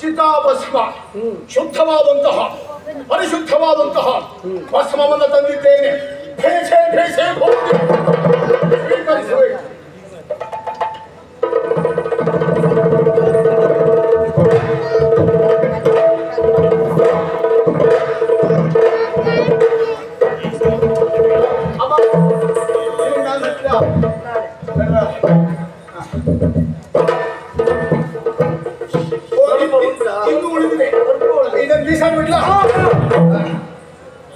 ಚಿತಾಭಸ್ಮ ಶುದ್ಧವಾದಂತಹ ಪರಿಶುದ್ಧವಾದಂತಹ ಭಸ್ಮವನ್ನು ತಂದಿದ್ದೇನೆ. ಭೇಷೆ ಭೇಷೆ ಭೋಗಿ ಸ್ವೀಕರಿಸಬೇಕು. ಇನ್ನು ಉಳಿದಿದೆ, ಇದನ್ನು ಬೀಸಾಡ್ಬಿಡ್ಲಾ?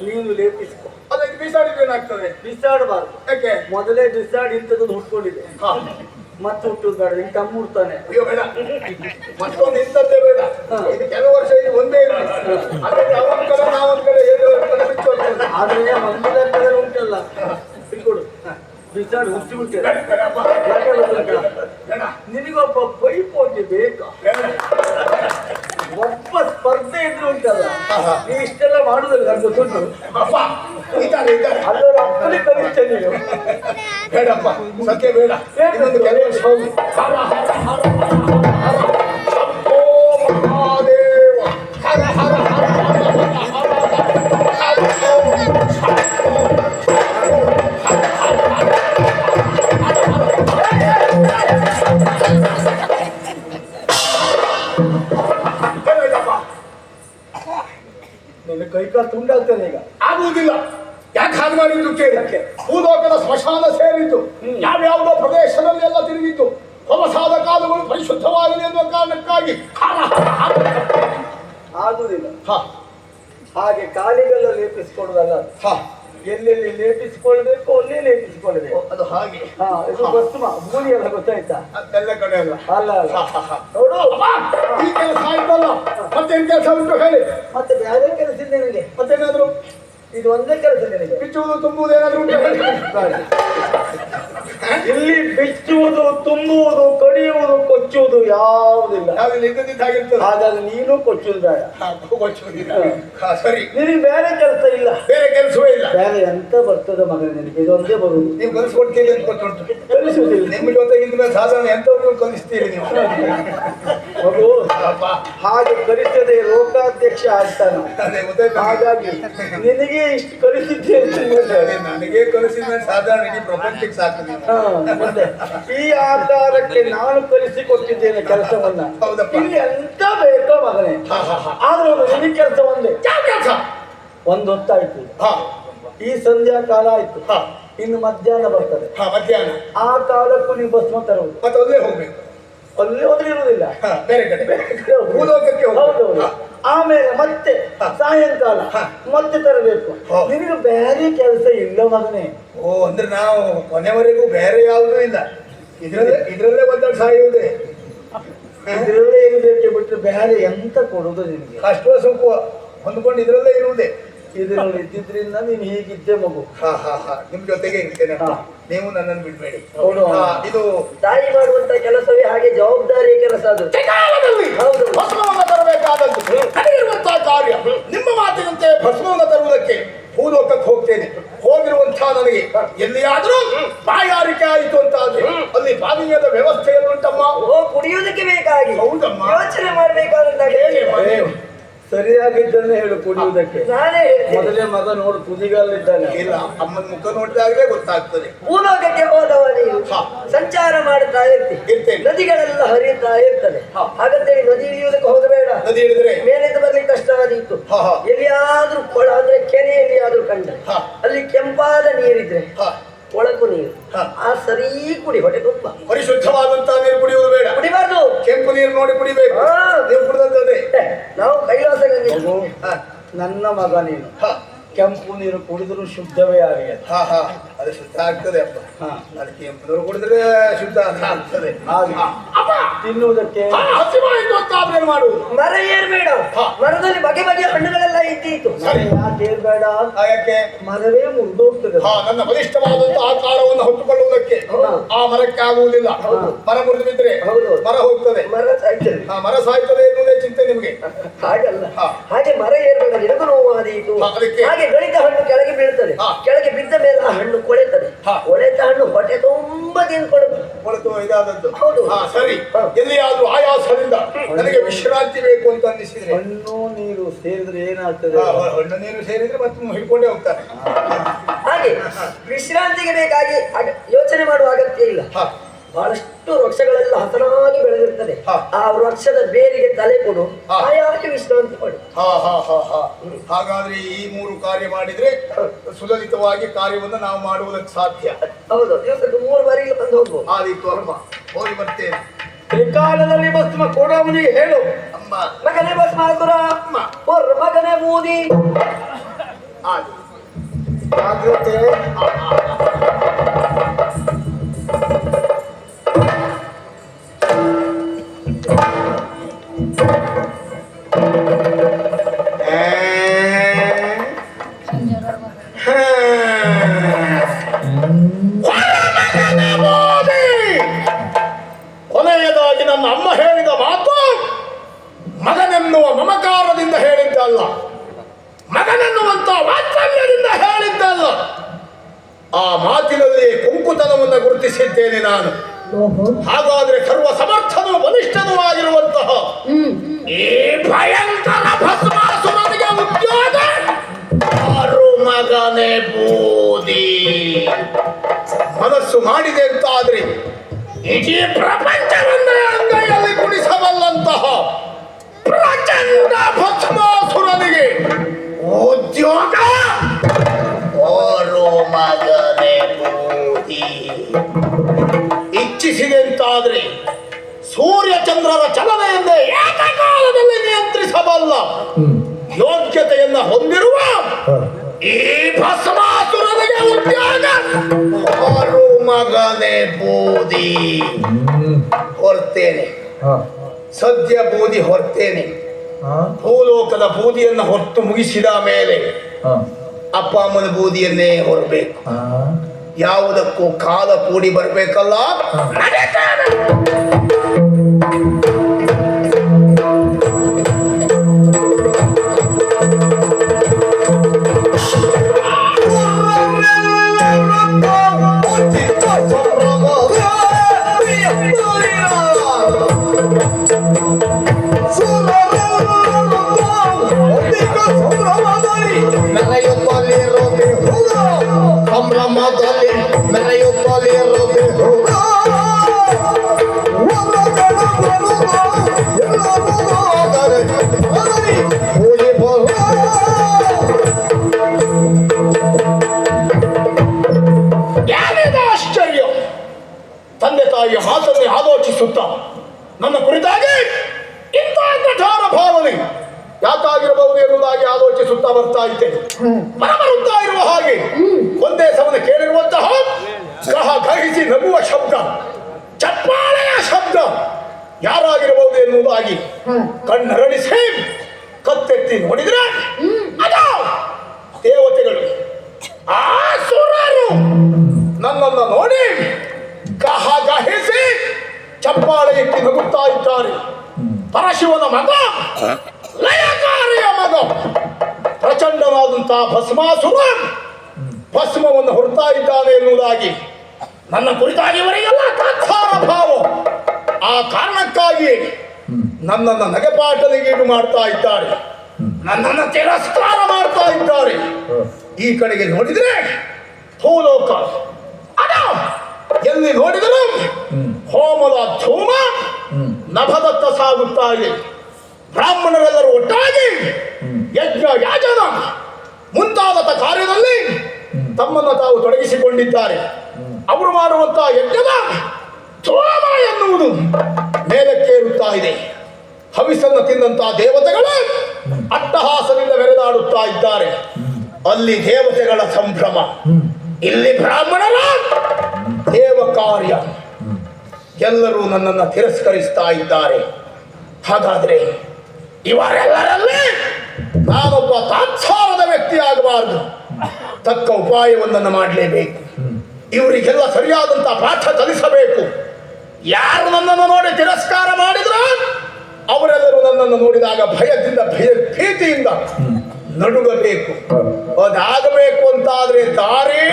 ನೀನು ಲೇಪಿಸ್ಕೊ. ಅದಕ್ಕೆ ಬೀಸಾಡಿದ್ರೆ ಏನಾಗ್ತದೆ? ಬಿಸಾಡಬಾರ್ದು. ಯಾಕೆ? ಮೊದಲೇ ಬಿಸಾಡಿ ಇಂಥದ್ದು ಹುಟ್ಕೊಂಡಿದೆ, ಮತ್ತೆ ಹುಟ್ಟುದು ಬೇಡ. ನಿನ್ ತಮ್ಮ ಹುಡ್ತಾನೆ. ಅಯ್ಯೋ ಬೇಡ, ಮತ್ತೊಂದು ಇಂಥದ್ದೇ ಬೇಡ. ಇದು ಕೆಲವು ವರ್ಷ ಇದು ಒಂದೇ ಇರಲಿ. ಅದಕ್ಕೆ ಅವನ ಕಡೆ ನಾವೊಂದ್ ಕಡೆ ಆದ್ರೆ ಮಂದಿರ ಕಡೆ ಉಂಟಲ್ಲ, ಕೊಡು ಬಿಸಾಡಿ ಹುಟ್ಟಿ ಬಿಟ್ಟೆ. ನಿನಗೊಬ್ಬ ಪೈಪೋಟಿ ಬೇಕಾ? ಒಬ್ಬ ಸ್ಪರ್ಧೆ ಇದ್ರು ಉಂಟಲ್ಲ, ನೀ ಇಷ್ಟೆಲ್ಲ ಮಾಡುದಿಲ್ಲ ನನಗೆ ಗೊತ್ತುಂಟು. ಅದರ ಅಪ್ಪನೇ ಕನಿಷ್ಠ ನೀನು. ಬೇಡಪ್ಪ, ಸತ್ಯ ಬೇಡ. ಕೆಲವು ವರ್ಷ ಹೋಗಿ ಹರ ಹರ ಕೈಕಾಲು ತುಂಡಾಗ್ತದೆ ಈಗ. ಆಗುವುದಿಲ್ಲ. ಯಾಕೆ ಹಾಗೆ ಮಾಡಿದ್ದು ಕೇಳಕ್ಕೆ? ಭೂಲೋಕದ ಸ್ಮಶಾನ ಸೇರಿದ್ದು, ಯಾವ್ಯಾವುದೋ ಪ್ರದೇಶದಲ್ಲಿ ಎಲ್ಲ ತಿರುಗಿದ್ದು, ಹೊಲಸಾದ ಕಾಲುಗಳು ಪರಿಶುದ್ಧವಾಗಿದೆ ಎನ್ನುವ ಕಾರಣಕ್ಕಾಗಿ ಆಗುದಿಲ್ಲ. ಹಾಗೆ ಕಾಲಿಗೆಲ್ಲ ಲೇಪಿಸಿಕೊಳ್ಳುದಲ್ಲ, ಎಲ್ಲೆಲ್ಲಿ ಲೇಪಿಸಿಕೊಳ್ಬೇಕು ಅಲ್ಲೇ ಲೇಪಿಸಿಕೊಳ್ಬೇಕು. ಅದು ಹಾಗೆ. ಇದು ಭಸ್ಮ ಭೂಮಿ ಎಲ್ಲ ಗೊತ್ತಾಯ್ತಾ? ಎಲ್ಲ ಕಡೆ ಅಲ್ಲ. ಅಲ್ಲ ನೋಡು, ಈ ಕೆಲಸ ಆಯ್ತಲ್ಲ, ಮತ್ತೇನ್ ಕೆಲಸ ಉಂಟು ಹೇಳಿ? ಮತ್ತೆ ಬೇರೆ ಕೆಲಸ ಇಲ್ಲ ನಿನಗೆ? ಮತ್ತೇನಾದ್ರು? ಇದು ಒಂದೇ ಕೆಲಸ ನಿನಗೆ. ಬಿಚ್ಚುವುದು ತುಂಬುವುದು ಏನಾದ್ರು ಉಂಟು ಹೇಳಿ? ಇಲ್ಲಿ ಬಿಚ್ಚುವುದು, ತುಂಬುವುದು, ಕಡಿಯುವುದು, ಕೊಚ್ಚುವುದು ಯಾವುದಿಲ್ಲ. ನಾವಿಲ್ಲಿ ಇದ್ದದಿದ್ದಾಗಿರ್ತದೆ. ಹಾಗಾಗಿ ನೀನು ಕೊಚ್ಚುವುದು ಬೇಡ. ಕೊಚ್ಚುವುದಿಲ್ಲ. ಸರಿ, ನಿನಗೆ ಬೇರೆ ಕೆಲಸ ಇಲ್ಲ. ಬೇರೆ ಕೆಲಸವೇ ಇಲ್ಲ. ಬೇರೆ ಎಂತ ಬರ್ತದೆ ಮಗ ನಿನಗೆ? ಇದೊಂದೇ ಬರುವುದು. ನೀವು ಕಲಿಸ್ಕೊಡ್ತೀರಿ ಅಂತ ಗೊತ್ತುಂಟು. ಕಲಿಸುವುದಿಲ್ಲ. ನಿಮ್ಮ ಜೊತೆ ಇದ್ದ ಸಾಧಾರಣ ಎಂತವ್ರು ಕಲಿಸ್ತೀರಿ ನೀವು. ಮಗು ಹಾಗೆ ಕಲಿಸದೆ ಲೋಕಾಧ್ಯಕ್ಷ ಆಗ್ತಾನ. ಹಾಗಾಗಿ ನಿನಗೆ ಇಷ್ಟು ಕಲಿಸಿದ್ದೆ ನನಗೆ ಕಲಿಸಿದ ಸಾಧಾರಣ ಇಡೀ ಪ್ರಪಂಚಕ್ಕೆ ಸಾಕು. ಮತ್ತೆ ಈ ಆಕಾರಕ್ಕೆ ನಾನು ಕಲಿಸಿಕೊಟ್ಟಿದ್ದೇನೆ ಕೆಲಸವನ್ನ. ಇಲ್ಲಿ ಎಂತ ಬೇಕೋ ಮಗನೇ. ಆದ್ರೆ ಒಂದು ನಿನಗೆ ಕೆಲಸ ಒಂದೇ. ಒಂದು ಹೊತ್ತಾಯ್ತು, ಈ ಸಂಧ್ಯಾ ಕಾಲ ಆಯ್ತು, ಇನ್ನು ಮಧ್ಯಾಹ್ನ ಬರ್ತದೆ. ಮಧ್ಯಾಹ್ನ ಆ ಕಾಲಕ್ಕೂ ನೀವು ಭಸ್ಮ ತರುವುದು. ಮತ್ತೆ ಅಲ್ಲೇ ಹೋಗ್ಬೇಕು. ಅಲ್ಲಿ ಹೋದ್ರೆ ಇರುವುದಿಲ್ಲ, ಬೇರೆ ಕಡೆ ಭೂಲೋಕಕ್ಕೆ. ಹೌದೌದು. ಆಮೇಲೆ ಮತ್ತೆ ಸಾಯಂಕಾಲ ಮತ್ತೆ ತರಬೇಕು. ನಿನಗೆ ಬೇರೆ ಕೆಲಸ ಇಲ್ಲ ಮಗನೇ. ಓ, ಅಂದ್ರೆ ನಾವು ಕೊನೆವರೆಗೂ ಬೇರೆ ಯಾವುದೂ ಇಲ್ಲ. ಇದ್ರಲ್ಲೇ ಒಂದಷ್ಟು ಸಾಯುವುದೇ. ಇದ್ರಲ್ಲೇ ಇರಬೇಕೆ ಬಿಟ್ಟರೆ ಬೇರೆ ಎಂತ ಕೊಡುದು ನಿನಗೆ? ಕಷ್ಟ ಸುಖ ಹೊಂದ್ಕೊಂಡು ಇದ್ರಲ್ಲೇ ಇರುವುದೇ. ಇದರಲ್ಲಿ ಇದ್ದಿದ್ರಿಂದ ನೀನು ಹೀಗಿದ್ದೆ ಮಗು. ನಿಮ್ ಜೊತೆಗೆ ಇರ್ತೇನೆ, ನೀವು ನನ್ನನ್ನು ಬಿಡ್ಬೇಡಿ. ಇದು ತಾಯಿ ಮಾಡುವಂತ ಕೆಲಸವೇ ಹಾಗೆ ಜವಾಬ್ದಾರಿಯ ಕೆಲಸ. ಅದು ಹೌದು, ಭಸ್ಮವನ್ನು ತರಬೇಕಾದದ್ದು ನಡೆಯಿರುವಂತಹ ಕಾರ್ಯ. ನಿಮ್ಮ ಮಾತಿನಂತೆ ಭಸ್ಮವನ್ನು ತರುವುದಕ್ಕೆ ಭೂಲೋಕಕ್ಕೆ ಹೋಗ್ತೇನೆ. ಹೋಗಿರುವಂತಹ ನನಗೆ ಎಲ್ಲಿಯಾದ್ರೂ ಬಾಯಾರಿಕೆ ಆಯಿತು ಅಂತ ಆದ್ರೆ ಅಲ್ಲಿ ಪಾನೀಯದ ವ್ಯವಸ್ಥೆ ಉಂಟಮ್ಮ? ಕುಡಿಯುವುದಕ್ಕೆ ಬೇಕಾಗಿ. ಹೌದಮ್ಮ, ಯೋಚನೆ ಮಾಡಬೇಕಾದಂತ ಸರಿಯಾಗಿದ್ದನ್ನೇ ಹೇಳು. ಕುಡಿಯುವುದಕ್ಕೆ ಮೊದಲೇ ಮಗ ನೋಡು, ತುದಿಗಾಲಿದ್ದಾನೆ. ಇಲ್ಲ, ಅಮ್ಮನ ಮುಖ ನೋಡಿದಾಗಲೇ ಗೊತ್ತಾಗ್ತದೆ. ಭೂಲೋಕಕ್ಕೆ ಹೋದವ ನೀನು ಸಂಚಾರ ಮಾಡುತ್ತಾ ಇರ್ತೇನೆ, ನದಿಗಳೆಲ್ಲ ಹರಿಯುತ್ತಾ ಇರ್ತದೆ. ಹಾಗಂತೇಳಿ ನದಿ ಇಳಿಯುವುದಕ್ಕೆ ಹೋಗಬೇಡ. ನದಿ ಇಳಿದ್ರೆ ಮೇಲಿಂದ ಬರ್ಲಿಕ್ಕೆ ಕಷ್ಟವಾದೀತು. ಎಲ್ಲಿಯಾದ್ರೂ ಕೊಳ ಅಂದ್ರೆ ಕೆರೆಯಲ್ಲಿ ಆದ್ರೂ ಕಂಡ ಅಲ್ಲಿ ಕೆಂಪಾದ ನೀರಿದ್ರೆ ಒಳಕು ನೀರು, ಆ ಸರಿ ಕುಡಿ, ಹೊಟ್ಟೆ ತುಂಬ. ಪರಿಶುದ್ಧವಾದಂತಹ ನೀರು ಕುಡಿಯುವುದು ಬೇಡ. ಕುಡಿಬಾರ್ದು, ಕೆಂಪು ನೀರು ನೋಡಿ ಕುಡಿಬೇಕು. ನೀವು ಕುಡಿದಂತದ್ದೇ. ನಾವು ಕೈಲಾಸ ಗಂಗೆ. ನನ್ನ ಮಗ ನೀನು ಕೆಂಪು ನೀರು ಕುಡಿದ್ರು ಶುದ್ಧವೇ ಆಗಿದೆ. ಅದು ಶುದ್ಧ ಆಗ್ತದೆ ಅಪ್ಪ. ಅದು ಕೆಂಪು ನೀರು ಕುಡಿದ್ರೆ ಶುದ್ಧ ಆಗ್ತದೆ. ತಿನ್ನುವುದಕ್ಕೆ ಮಾಡುವುದು. ಮರ ಏರ್ಬೇಡ. ಮರದಲ್ಲಿ ಬಗೆ ಬಗೆಯ ಹಣ್ಣುಗಳೆಲ್ಲ ಇದ್ದೀತು. ಯಾಕೆ ಏರ್ಬೇಡ? ಯಾಕೆ? ಮರವೇ ಮುರಿದೋಗ್ತದೆ. ನನ್ನ ಬಲಿಷ್ಠವಾದಂತಹ ಆಕಾರವನ್ನು ಹೊತ್ತುಕೊಳ್ಳುವುದಕ್ಕೆ ಆ ಮರಕ್ಕೆ ಆಗುವುದಿಲ್ಲ. ಮರ ಮುರಿದು ಬಿದ್ರೆ ಮರ ಹೋಗ್ತದೆ, ಮರ ಸಾಯ್ತದೆ ಎನ್ನುವುದೇ ಚಿಂತೆ ನಿಮಗೆ. ಹಾಗಲ್ಲ, ಹಾಗೆ ಮರ ಏರ್ಬೇಡ. ನಿನಗೂ ನೋವು ಆದೀತು. ಹಾಗೆ ಗಳಿತ ಹಣ್ಣು ಕೆಳಗೆ ಬೀಳ್ತದೆ. ಕೆಳಗೆ ಬಿದ್ದ ಮೇಲೆ ಆ ಹಣ್ಣು ಕೊಳೆತದೆ. ಒಳೆತ ಹಣ್ಣು ಹೊಟ್ಟೆ ತುಂಬಾ ತಿನ್ಕೊಡುದು. ಹೊರತು ಇದಾದದ್ದು. ಹೌದು. ಸರಿ, ಎಲ್ಲಿಯಾದ್ರೂ ಆಯಾಸದಿಂದ ನನಗೆ ವಿಶ್ರಾಂತಿ ಬೇಕು ಅಂತ ಅನ್ನಿಸಿದ್ರೆ ಹಣ್ಣು ನೀರು ಸೇರಿದ್ರೆ ಏನಾಗ್ತದೆ? ಹಣ್ಣು ನೀರು ಸೇರಿದ್ರೆ ಮತ್ತೆ ಹಿಡ್ಕೊಂಡೇ ಹೋಗ್ತಾರೆ. ಹಾಗೆ ವಿಶ್ರಾಂತಿಗೆ ಬೇಕಾಗಿ ಯೋಚನೆ ಮಾಡುವ ಅಗತ್ಯ ಇಲ್ಲ. ಬಹಳಷ್ಟು ವೃಕ್ಷಗಳೆಲ್ಲ ಹಸನಾಗಿ ಬೆಳೆದಿರ್ತದೆ. ಆ ವೃಕ್ಷದ ಬೇರಿಗೆ ತಲೆ ಕೊಡು, ಆಯಾಗಿ ವಿಶ್ರಾಂತಿ ಪಡು. ಹಾಗಾದ್ರೆ ಈ 3 ಕಾರ್ಯ ಮಾಡಿದ್ರೆ ಸುಲಲಿತವಾಗಿ ಕಾರ್ಯವನ್ನು ನಾವು ಮಾಡುವುದಕ್ಕೆ ಸಾಧ್ಯ. ಹೌದು, ದಿವಸಕ್ಕೆ 3 ಬಾರಿಗೆ ಬಂದು ಹೋಗ್ಬೋದು. ಆದೀತು ಅಮ್ಮ, ಹೋಗಿ ಬರ್ತೇನೆ. ತ್ರಿಕಾಲದಲ್ಲಿ ಭಸ್ಮ ಕೊಡವನಿಗೆ ಹೇಳು, ಅಮ್ಮ ಮಗನೇ ಭಸ್ಮಾಸುರ, ಮಗನೇ ಬೂದಿ. ಜಾಗ್ರತೆ. ಕೊನೆಯದಾಗಿ ನನ್ನ ಅಮ್ಮ ಹೇಳಿದ ಮಾತು ಮಗನೆನ್ನುವ ಮಮಕಾರದಿಂದ ಹೇಳಿದ್ದಲ್ಲ, ಮಗನೆನ್ನುವಂತ ವಾತ್ಸಲ್ಯದಿಂದ ಹೇಳಿದ್ದಲ್ಲ. ಆ ಮಾತಿನಲ್ಲಿ ಕುಂಕುತನವನ್ನು ಗುರುತಿಸಿದ್ದೇನೆ ನಾನು. ಹಾಗಾದ್ರೆ ಸರ್ವ ಸಮರ್ಥನೂ ಬಲಿಷ್ಠನೂ ಆಗಿರುವಂತಹ ಈ ಭಯಂಕರ ಭಸ್ಮಾಸುರನಿಗೆ ಉದ್ಯೋಗ ಯಾರು? ಮಗನೇ ಬೂದಿ. ಮನಸ್ಸು ಮಾಡಿದೆ ಅಂತ ಆದ್ರೆ ಇಡೀ ಪ್ರಪಂಚವನ್ನೇ ಅಂಗೈಯಲ್ಲಿ ಕುಣಿಸಬಲ್ಲಂತಹ ಪ್ರಚಂಡ ಭಸ್ಮಾಸುರನಿಗೆ ಉದ್ಯೋಗ ಯಾರು? ಮಗನೇ ಬೂದಿ. ಇಚ್ಛಿಸಿದೆ ಅಂತಾದ್ರೆ ಸೂರ್ಯ ಚಂದ್ರರ ಚಲನೆಯನ್ನೇ ಏಕಕಾಲದಲ್ಲಿ ನಿಯಂತ್ರಿಸಬಲ್ಲ ಯೋಗ್ಯತೆಯನ್ನ ಹೊಂದಿರುವ ಈ ಭಸ್ಮಾಸುರನಿಗೆ ಉದ್ಯೋಗ ಯಾರು? ಮಗನೇ ಬೂದಿ. ಹೊರ್ತೇನೆ, ಸದ್ಯ ಬೂದಿ ಹೊರ್ತೇನೆ. ಭೂಲೋಕದ ಬೂದಿಯನ್ನು ಹೊತ್ತು ಮುಗಿಸಿದ ಮೇಲೆ ಅಪ್ಪ ಅಮ್ಮನ ಬೂದಿಯನ್ನೇ ಹೊರಬೇಕು. ಯಾವುದಕ್ಕೂ ಕಾಲ ಕೂಡಿ ಬರಬೇಕಲ್ಲ. ಆಶ್ಚರ್ಯ! ತಂದೆ ತಾಯಿಯ ಮಾತನ್ನೇ ಆಲೋಚಿಸುತ್ತಾ ನನ್ನ ಕುರಿತಾಗಿ ಇಂಥ ಕಠೋರ ಭಾವನೆ ಯಾಕಾಗಿರಬಹುದು ಎನ್ನುವುದಾಗಿ ಆಲೋಚಿಸುತ್ತಾ ಬರ್ತಾ ಇದ್ದೇನೆ. ಬರುತ್ತಾ ಇರುವ ಹಾಗೆ ಒಂದೇ ಸಮನೆ ಕೇಳಿರುವಂತಹ ಗಹ ಗಹಿಸಿ ನಗುವ ಶಬ್ದ, ಚಪ್ಪಾಳೆಯ ಶಬ್ದ ಯಾರಾಗಿರಬಹುದು ಎನ್ನುವುದಾಗಿ ಕಣ್ಣರಳಿಸಿ ಕತ್ತೆತ್ತಿ ನೋಡಿದ್ರೆ ಅದು ದೇವತೆಗಳು. ಆ ಸುರರು ನನ್ನನ್ನು ನೋಡಿ ಗಹ ಗಹಿಸಿ ಚಪ್ಪಾಳೆ ಎತ್ತಿ ನಗುತ್ತಾ ಇದ್ದಾರೆ. ಪರಶಿವನ ಮಗ, ಲಯಕಾರಿಯ ಮಗ, ಪ್ರಚಂಡವಾದಂತಹ ಭಸ್ಮಾಸುರ ಭಸ್ಮವನ್ನು ಹೊರತಾ ಇದ್ದಾನೆ ಎನ್ನುವುದಾಗಿ ನನ್ನ ಕುರಿತಾಗಿ ಇವರಿಗೆಲ್ಲ ಕಥಾರ ಭಾವ. ಆ ಕಾರಣಕ್ಕಾಗಿ ನನ್ನನ್ನು ನಗೆಪಾಟಲಿಗೀಡು ಮಾಡ್ತಾ ಇದ್ದಾರೆ, ನನ್ನನ್ನು ತಿರಸ್ಕಾರ ಮಾಡ್ತಾ ಇದ್ದಾರೆ. ಈ ಕಡೆಗೆ ನೋಡಿದ್ರೆ ಭೂಲೋಕ, ಅದ ಎಲ್ಲಿ ನೋಡಿದರೂ ಹೋಮದ ಧೂಮ ನಭದತ್ತ ಸಾಗುತ್ತಾ ಇದೆ. ಬ್ರಾಹ್ಮಣರೆಲ್ಲರೂ ಒಟ್ಟಾಗಿ ಯಜ್ಞ ಯಾಜನ ಮುಂತಾದ ಕಾರ್ಯದಲ್ಲಿ ತಮ್ಮನ್ನು ತಾವು ತೊಡಗಿಸಿಕೊಂಡಿದ್ದಾರೆ. ಅವರು ಮಾಡುವಂತಹ ಯಜ್ಞದ ಧೂಮ ಎನ್ನುವುದು ಮೇಲಕ್ಕೇರುತ್ತಾ ಇದೆ. ಹವಿಸನ್ನು ತಿಂದಂತಹ ದೇವತೆಗಳು ಅಟ್ಟಹಾಸದಿಂದ ಮೆರೆದಾಡುತ್ತಾ ಇದ್ದಾರೆ. ಅಲ್ಲಿ ದೇವತೆಗಳ ಸಂಭ್ರಮ, ಇಲ್ಲಿ ಬ್ರಾಹ್ಮಣರ ದೇವ ಕಾರ್ಯ. ಎಲ್ಲರೂ ನನ್ನನ್ನು ತಿರಸ್ಕರಿಸ್ತಾ ಇದ್ದಾರೆ. ಹಾಗಾದ್ರೆ ಇವರೆಲ್ಲರಲ್ಲಿ ನಾನೊಬ್ಬ ತಾತ್ಸಾರದ ವ್ಯಕ್ತಿ ಆಗಬಾರದು. ತಕ್ಕ ಉಪಾಯವೊಂದನ್ನು ಮಾಡಲೇಬೇಕು. ಇವರಿಗೆಲ್ಲ ಸರಿಯಾದಂತಹ ಪಾಠ ಕಲಿಸಬೇಕು. ಯಾರು ನನ್ನನ್ನು ನೋಡಿ ತಿರಸ್ಕಾರ ಮಾಡಿದ್ರು ಅವರೆಲ್ಲರೂ ನನ್ನನ್ನು ನೋಡಿದಾಗ ಭಯದಿಂದ ಭೀತಿಯಿಂದ ನಡುಗಬೇಕು. ಅದಾಗಬೇಕು ಅಂತಾದ್ರೆ ದಾರಿ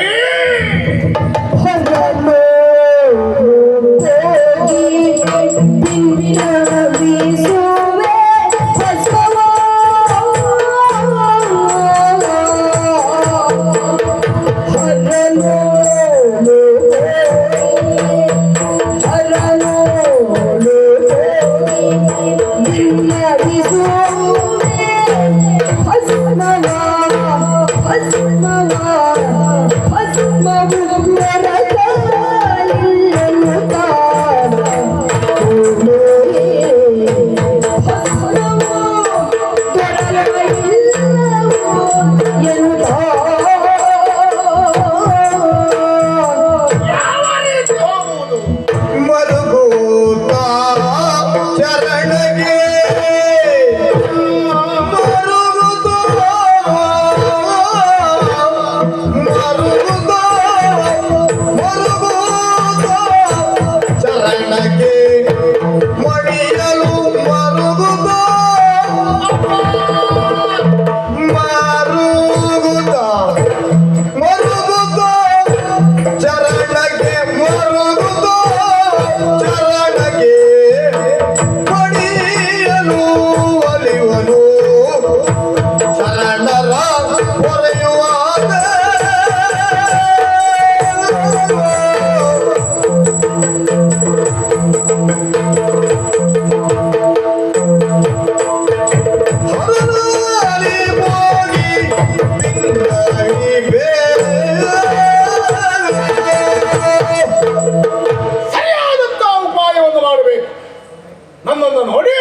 ನನ್ನನ್ನು ನೋಡಿ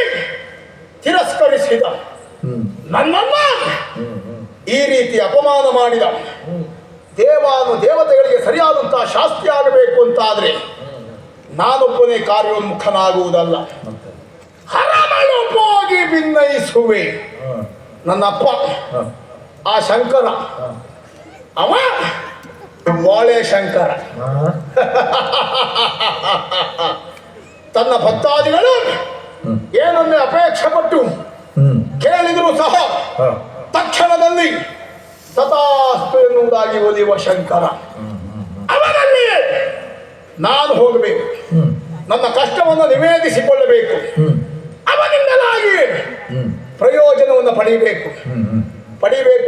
ತಿರಸ್ಕರಿಸಿದ, ನನ್ನನ್ನು ಈ ರೀತಿ ಅಪಮಾನ ಮಾಡಿದ. ದೇವತೆಗಳಿಗೆ ಸರಿಯಾದಂತಹ ಶಾಸ್ತಿ ಆಗಬೇಕು ಅಂತಾದ್ರೆ ನಾನೊಬ್ಬನೇ ಕಾರ್ಯೋನ್ಮುಖನಾಗುವುದಲ್ಲ, ಹರಮಳೊಪ್ಪೋಗಿ ಭಿನ್ನಯಿಸುವೆ. ನನ್ನಪ್ಪ ಆ ಶಂಕರ, ಅವ ವಾಳೆ ಶಂಕರ. ತನ್ನ ಭಕ್ತಾದಿಗಳು ಏನನ್ನೇ ಅಪೇಕ್ಷೆ ಪಟ್ಟು ಕೇಳಿದರೂ ಸಹ ತಕ್ಷಣದಲ್ಲಿ ತಥಾಸ್ತು ಎನ್ನುವುದಾಗಿ ಒಲಿಯುವ ಶಂಕರ. ಅವನಲ್ಲಿ ನಾನು ಹೋಗಬೇಕು, ನನ್ನ ಕಷ್ಟವನ್ನು ನಿವೇದಿಸಿಕೊಳ್ಳಬೇಕು, ಅವನಿಂದಲಾಗಿ ಪ್ರಯೋಜನವನ್ನು ಪಡಿಬೇಕು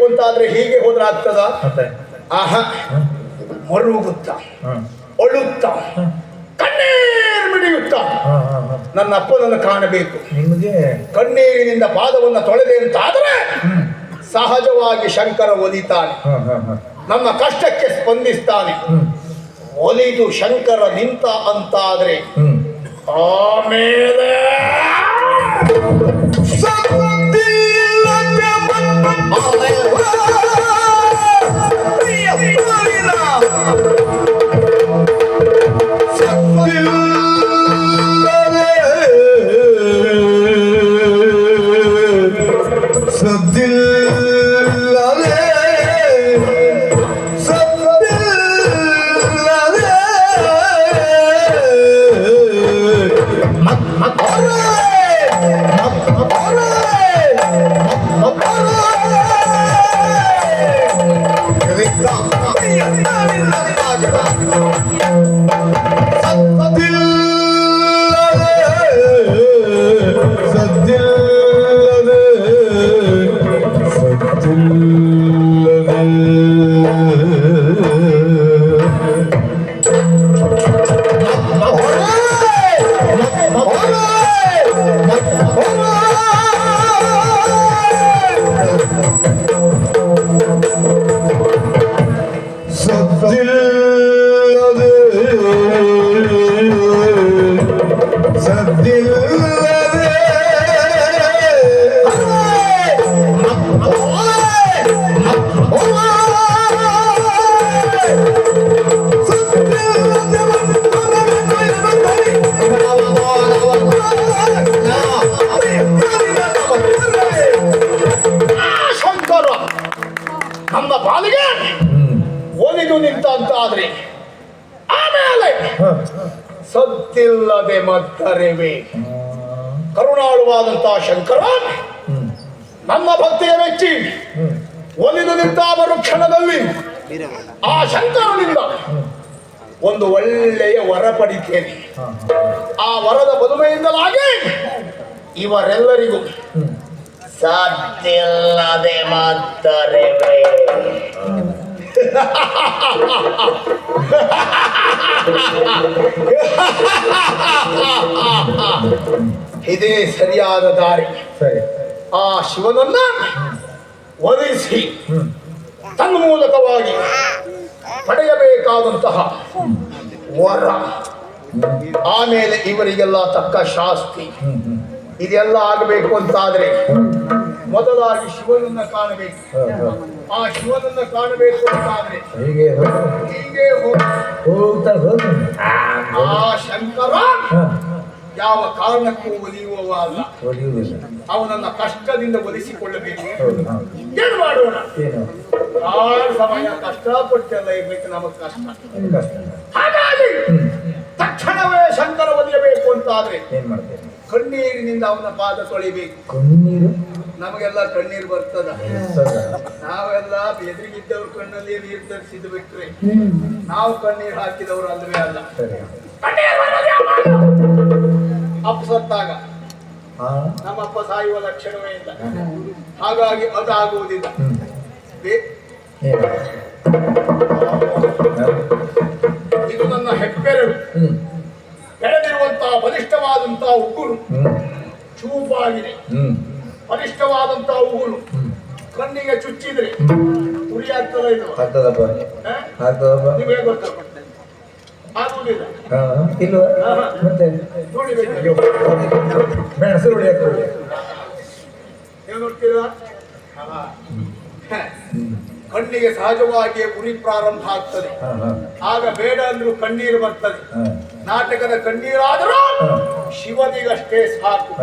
ಅಂತಾದ್ರೆ ಹೀಗೆ ಹೋದ್ರೆ ಆಗ್ತದ? ಆಹಾ, ಮರುಗುತ್ತ, ಒಳುತ್ತ, ಕಣ್ಣೀರು ಮಿಡಿಯುತ್ತ ನನ್ನ ಅಪ್ಪನನ್ನು ಕಾಣಬೇಕು. ಕಣ್ಣೀರಿನಿಂದ ಪಾದವನ್ನು ತೊಳೆದೆ ಅಂತಾದ್ರೆ ಸಹಜವಾಗಿ ಶಂಕರ ಒಲಿತಾನೆ, ನನ್ನ ಕಷ್ಟಕ್ಕೆ ಸ್ಪಂದಿಸ್ತಾನೆ. ಒಲಿದು ಶಂಕರ ನಿಂತ ಅಂತಾದ್ರೆ ಆಮೇಲೆ ನಮ್ಮ ಪಾಲಿಗೆ ಒಲಿದು ನಿಂತ ಅಂತಾದ್ರೆ ಆಮೇಲೆ ಸತ್ತಿಲ್ಲದೆ ಮತ್ತರಿವೆ. ಕರುಣಾಳುವಾದಂತಹ ಶಂಕರ ನಮ್ಮ ಭಕ್ತಿಗೆ ಮೆಚ್ಚಿ ಒಲಿದು ನಿಂತ ಮರುಕ್ಷಣದಲ್ಲಿ ಆ ಶಂಕರನಿಂದ ಒಂದು ಒಳ್ಳೆಯ ವರ ಪಡಿತೇನೆ. ಆ ವರದ ಬದುಮೆಯಿಂದಲಾಗಿ ಇವರೆಲ್ಲರಿಗೂ ಸಾಧ್ಯವಿಲ್ಲದೆ ಮಾತರಿವೆ. ಇದೇ ಸರಿಯಾದ ದಾರಿ. ಆ ಶಿವನನ್ನ ಒಲಿಸಿ ತನ್ನ ಮೂಲಕವಾಗಿ ಪಡೆಯಬೇಕಾದಂತಹ ವರ, ಆಮೇಲೆ ಇವರಿಗೆಲ್ಲ ತಕ್ಕ ಶಾಸ್ತಿ, ಇದೆಲ್ಲ ಆಗಬೇಕು ಅಂತಾದ್ರೆ ಮೊದಲಾಗಿ ಶಿವನನ್ನ ಕಾಣಬೇಕು. ಆ ಶಿವನನ್ನ ಕಾಣಬೇಕು ಅಂತಾದ್ರೆ ಹೀಗೆ ಆ ಶಂಕರ ಯಾವ ಕಾರಣಕ್ಕೂ ಒಲಿಯುವವ ಅಲ್ಲ. ಅವನನ್ನ ಕಷ್ಟದಿಂದ ಒಲಿಸಿಕೊಳ್ಳಬೇಕು. ಏನು ಮಾಡೋಣ? ಆ ಸಮಯ ಕಷ್ಟಪಟ್ಟೆಲ್ಲ ಇರ್ಬೇಕು, ನಮಗ್ ಕಷ್ಟ. ಹಾಗಾಗಿ ತಕ್ಷಣವೇ ಶಂಕರ ಒಲಿಯಬೇಕು ಅಂತಾದ್ರೆ ಏನ್ ಮಾಡ್ತೇನೆ? ಕಣ್ಣೀರಿನಿಂದ ಅವನ ಪಾದ ತೊಳಿಬೇಕು. ಕಣ್ಣೀರು? ನಮಗೆಲ್ಲ ಕಣ್ಣೀರು ಬರ್ತದ. ನಾವೆಲ್ಲ ಎದುರಿಗಿದ್ದವ್ರ ಕಣ್ಣಲ್ಲಿ ನೀರು ತರಿಸಿದ್ ಬಿಟ್ರೆ ನಾವು ಕಣ್ಣೀರು ಹಾಕಿದವರು ಅಲ್ಲವೇ ಅಲ್ಲ. ಅಪ್ಪ ಸತ್ತಾಗ ನಮ್ಮಪ್ಪ ಸಾಯುವ ಲಕ್ಷಣವೇ ಇಲ್ಲ. ಹಾಗಾಗಿ ಅದಾಗುವುದಿಲ್ಲ. ಇದು ನನ್ನ ಹೆಬ್ಬೆರಳು. ಬೆಳೆದಿರುವಂತಹ ಬಲಿಷ್ಠವಾದಂತಹ ಉಗುರು ಚೂಪಾಗಿದೆ. ಬಲಿಷ್ಠವಾದಂತಹ ಉಗುರು ಕಣ್ಣಿಗೆ ಚುಚ್ಚಿದ್ರೆ ಉರಿ ಆಗ್ತದ ಇದು? ನೀವೇ ಗೊತ್ತಾಗ ಆಗುವುದಿಲ್ಲ. ಮತ್ತೆ ಮೆಣಸು ಹೊಡಿಯಾಕ್ತದೆ. ಏನು ನೋಡ್ತೀರಾ? ಕಣ್ಣಿಗೆ ಸಹಜವಾಗಿಯೇ ಉರಿ ಪ್ರಾರಂಭ ಆಗ್ತದೆ. ಆಗ ಬೇಡ ಅಂದ್ರೂ ಕಣ್ಣೀರು ಬರ್ತದೆ. ನಾಟಕದ ಕಣ್ಣೀರಾದರೂ ಶಿವನಿಗಷ್ಟೇ ಸಾಕು.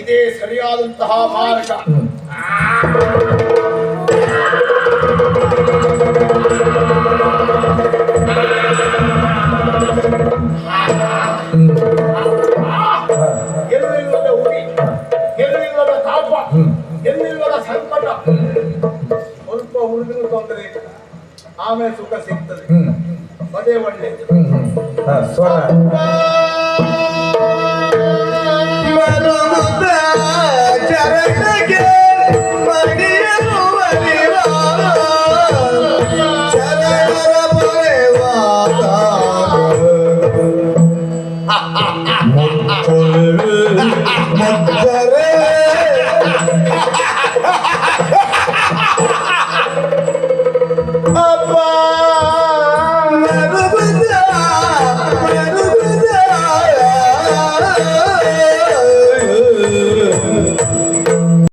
ಇದೇ ಸರಿಯಾದಂತಹ ಮಾರ್ಗ. ಎಲ್ಲಿಲ್ಲದ ಉರಿ, ಎಲ್ಲಿಲ್ಲದ ತಾಪ, ಎಲ್ಲಿಲ್ಲದ ಸಂಕಟ. ಸ್ವಲ್ಪ ಹುಡುಗನ ತೊಂದರೆ, ಆಮೇಲೆ ಸುಖ ಸಿಗ್ತದೆ. ಅದೇ ಒಳ್ಳೆ ಚರಣಗೆ